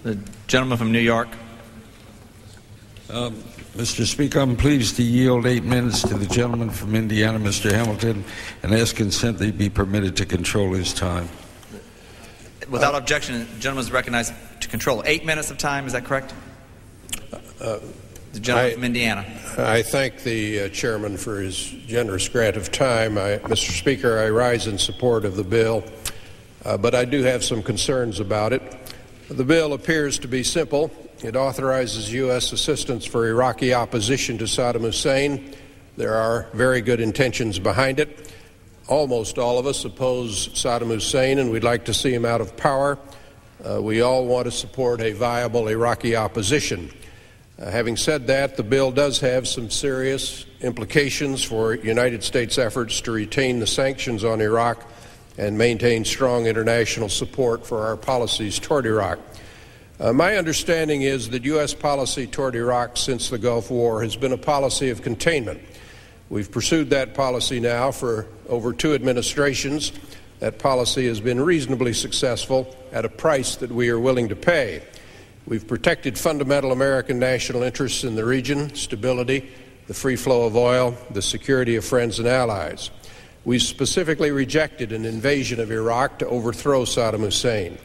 The gentleman from New York. Mr. Speaker, I'm pleased to yield 8 minutes to the gentleman from Indiana, Mr. Hamilton, and ask consent that he be permitted to control his time. Without objection, the gentleman is recognized to control 8 minutes of time. Is that correct? The gentleman from Indiana. I thank the chairman for his generous grant of time. Mr. Speaker, I rise in support of the bill, but I do have some concerns about it. The bill appears to be simple. It authorizes U.S. assistance for Iraqi opposition to Saddam Hussein. There are very good intentions behind it. Almost all of us oppose Saddam Hussein, and we'd like to see him out of power. We all want to support a viable Iraqi opposition. Having said that, the bill does have some serious implications for United States efforts to retain the sanctions on Iraq and maintain strong international support for our policies toward Iraq. My understanding is that U.S. policy toward Iraq since the Gulf War has been a policy of containment. We've pursued that policy now for over 2 administrations. That policy has been reasonably successful at a price that we are willing to pay. We've protected fundamental American national interests in the region, stability, the free flow of oil, the security of friends and allies. We specifically rejected an invasion of Iraq to overthrow Saddam Hussein.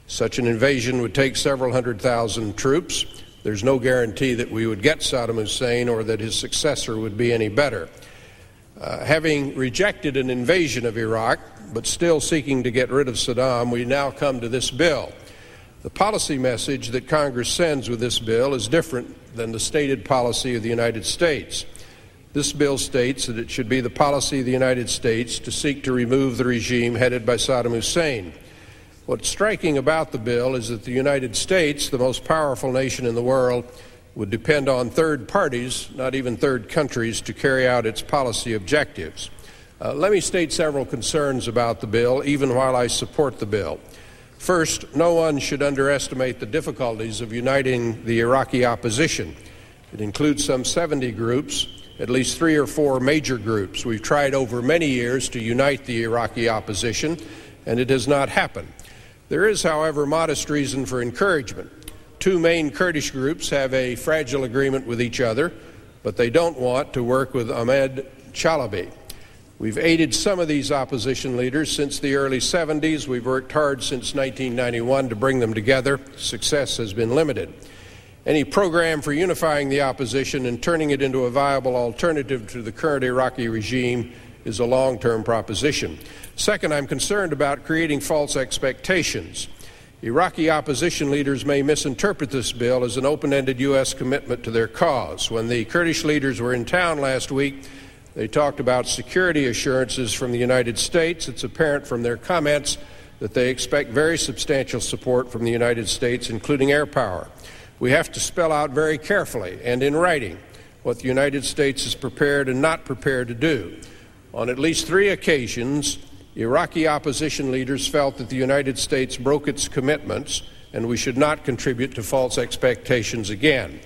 Such an invasion would take several 100,000 troops. There's no guarantee that we would get Saddam Hussein or that his successor would be any better. Having rejected an invasion of Iraq, but still seeking to get rid of Saddam, we now come to this bill. The policy message that Congress sends with this bill is different than the stated policy of the United States. This bill states that it should be the policy of the United States to seek to remove the regime headed by Saddam Hussein. What's striking about the bill is that the United States, the most powerful nation in the world, would depend on third parties, not even third countries, to carry out its policy objectives. Let me state several concerns about the bill, even while I support the bill. First, no one should underestimate the difficulties of uniting the Iraqi opposition. It includes some 70 groups, at least 3 or 4 major groups. We've tried over many years to unite the Iraqi opposition, and it has not happened. There is, however, modest reason for encouragement. 2 main Kurdish groups have a fragile agreement with each other, but they don't want to work with Ahmed Chalabi. We've aided some of these opposition leaders since the early 70s. We've worked hard since 1991 to bring them together. Success has been limited. Any program for unifying the opposition and turning it into a viable alternative to the current Iraqi regime is a long-term proposition. Second, I'm concerned about creating false expectations. Iraqi opposition leaders may misinterpret this bill as an open-ended U.S. commitment to their cause. When the Kurdish leaders were in town last week, they talked about security assurances from the United States. It's apparent from their comments that they expect very substantial support from the United States, including air power. We have to spell out very carefully and in writing what the United States is prepared and not prepared to do. On at least 3 occasions, Iraqi opposition leaders felt that the United States broke its commitments, and we should not contribute to false expectations again.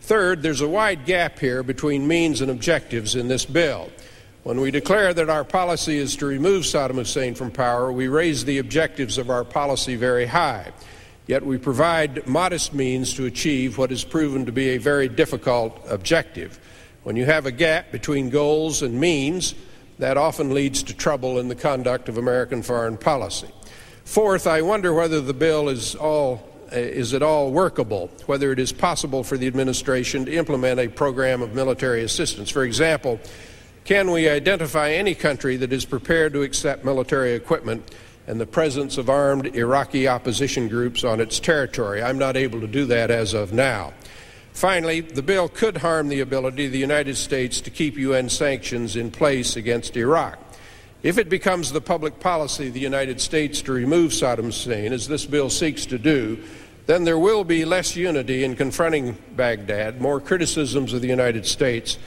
Third, there's a wide gap here between means and objectives in this bill. When we declare that our policy is to remove Saddam Hussein from power, we raise the objectives of our policy very high. Yet we provide modest means to achieve what is proven to be a very difficult objective. When you have a gap between goals and means, that often leads to trouble in the conduct of American foreign policy. Fourth, I wonder whether the bill is at all workable, whether it is possible for the administration to implement a program of military assistance. For example, can we identify any country that is prepared to accept military equipment and the presence of armed Iraqi opposition groups on its territory? I'm not able to do that as of now. Finally, the bill could harm the ability of the United States to keep UN sanctions in place against Iraq. If it becomes the public policy of the United States to remove Saddam Hussein, as this bill seeks to do, then there will be less unity in confronting Baghdad, more criticisms of the United States,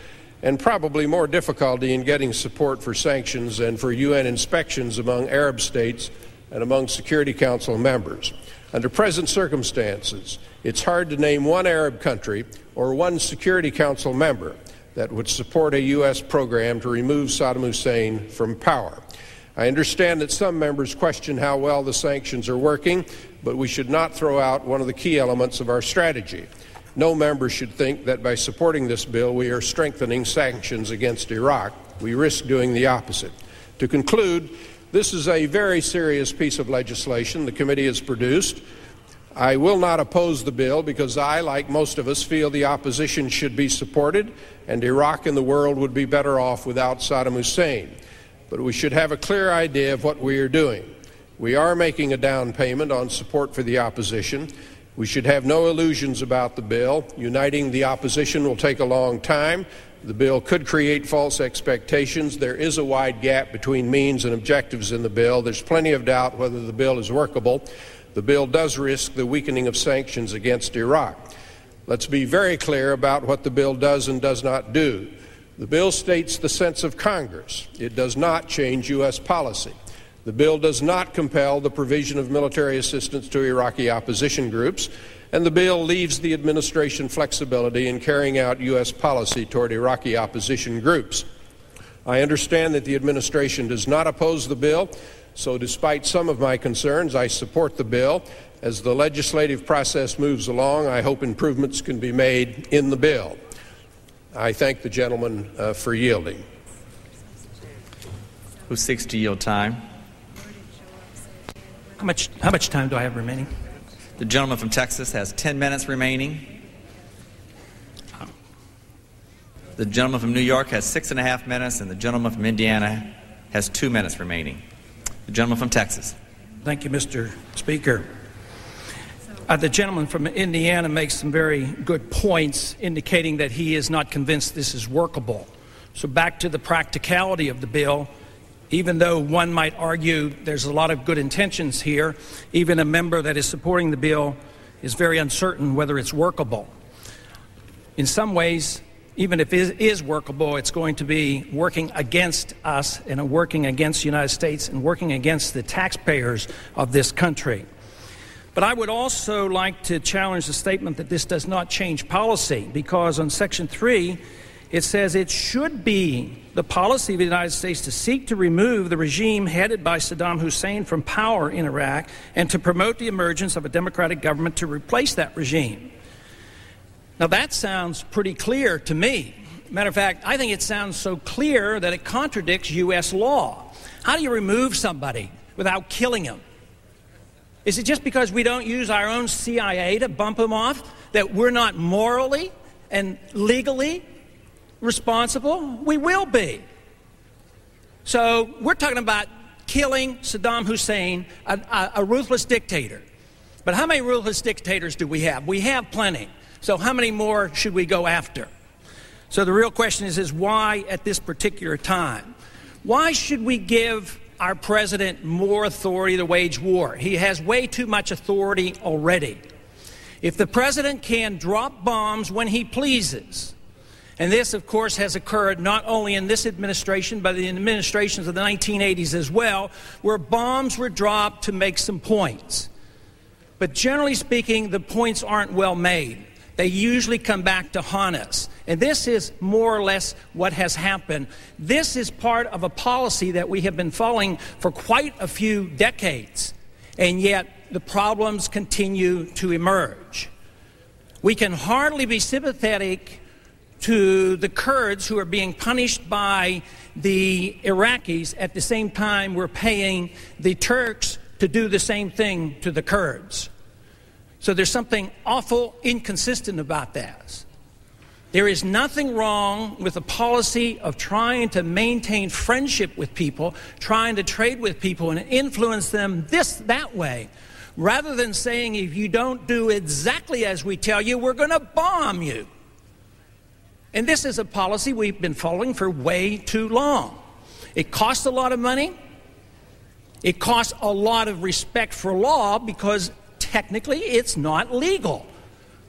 and probably more difficulty in getting support for sanctions and for UN inspections among Arab states and among Security Council members. Under present circumstances, it's hard to name one Arab country or one Security Council member that would support a U.S. program to remove Saddam Hussein from power. I understand that some members question how well the sanctions are working, but we should not throw out one of the key elements of our strategy. No member should think that by supporting this bill we are strengthening sanctions against Iraq. We risk doing the opposite. To conclude, this is a very serious piece of legislation the committee has produced. I will not oppose the bill because I, like most of us, feel the opposition should be supported and Iraq and the world would be better off without Saddam Hussein. But we should have a clear idea of what we are doing. We are making a down payment on support for the opposition. We should have no illusions about the bill. Uniting the opposition will take a long time. The bill could create false expectations. There is a wide gap between means and objectives in the bill. There's plenty of doubt whether the bill is workable. The bill does risk the weakening of sanctions against Iraq. Let's be very clear about what the bill does and does not do. The bill states the sense of Congress. It does not change U.S. policy. The bill does not compel the provision of military assistance to Iraqi opposition groups, and the bill leaves the administration flexibility in carrying out U.S. policy toward Iraqi opposition groups. I understand that the administration does not oppose the bill, so despite some of my concerns, I support the bill. As the legislative process moves along, I hope improvements can be made in the bill. I thank the gentleman for yielding. Who seeks to yield time? How much time do I have remaining? The gentleman from Texas has 10 minutes remaining. The gentleman from New York has 6.5 minutes, and the gentleman from Indiana has 2 minutes remaining. The gentleman from Texas. Thank you, Mr. Speaker. The gentleman from Indiana makes some very good points indicating that he is not convinced this is workable. So back to the practicality of the bill, even though one might argue there's a lot of good intentions here, even a member that is supporting the bill is very uncertain whether it's workable. In some ways, even if it is workable, it's going to be working against us and working against the United States and working against the taxpayers of this country. But I would also like to challenge the statement that this does not change policy, because on Section 3, it says it should be the policy of the United States to seek to remove the regime headed by Saddam Hussein from power in Iraq and to promote the emergence of a democratic government to replace that regime. Now that sounds pretty clear to me. Matter of fact, I think it sounds so clear that it contradicts U.S. law. How do you remove somebody without killing him? Is it just because we don't use our own CIA to bump him off that we're not morally and legally responsible? We will be. So we're talking about killing Saddam Hussein, a ruthless dictator. But how many ruthless dictators do we have? We have plenty. So how many more should we go after? So the real question is why at this particular time? Why should we give our president more authority to wage war? He has way too much authority already. If the president can drop bombs when he pleases, and this, of course, has occurred not only in this administration, but in administrations of the 1980s as well, where bombs were dropped to make some points. But generally speaking, the points aren't well made. They usually come back to haunt us. And this is more or less what has happened. This is part of a policy that we have been following for quite a few decades, and yet the problems continue to emerge. We can hardly be sympathetic to the Kurds who are being punished by the Iraqis at the same time we're paying the Turks to do the same thing to the Kurds. So there's something awful inconsistent about that. There is nothing wrong with the policy of trying to maintain friendship with people, trying to trade with people and influence them that way, rather than saying if you don't do exactly as we tell you, we're going to bomb you. And this is a policy we've been following for way too long. It costs a lot of money. It costs a lot of respect for law because technically it's not legal.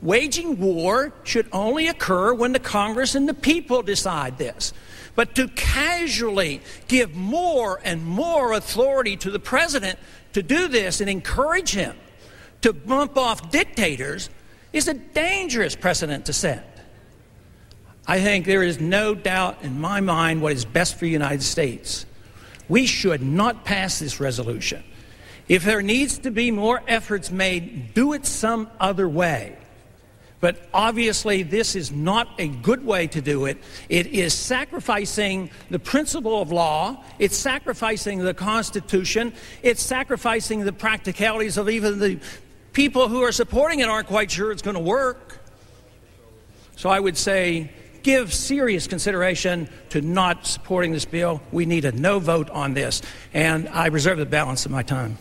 Waging war should only occur when the Congress and the people decide this. But to casually give more and more authority to the president to do this and encourage him to bump off dictators is a dangerous precedent to set. I think there is no doubt in my mind what is best for the United States. We should not pass this resolution. If there needs to be more efforts made, do it some other way. But obviously, this is not a good way to do it. It is sacrificing the principle of law. It's sacrificing the Constitution. It's sacrificing the practicalities of even the people who are supporting it aren't quite sure it's going to work. So I would say give serious consideration to not supporting this bill. We need a no vote on this. And I reserve the balance of my time.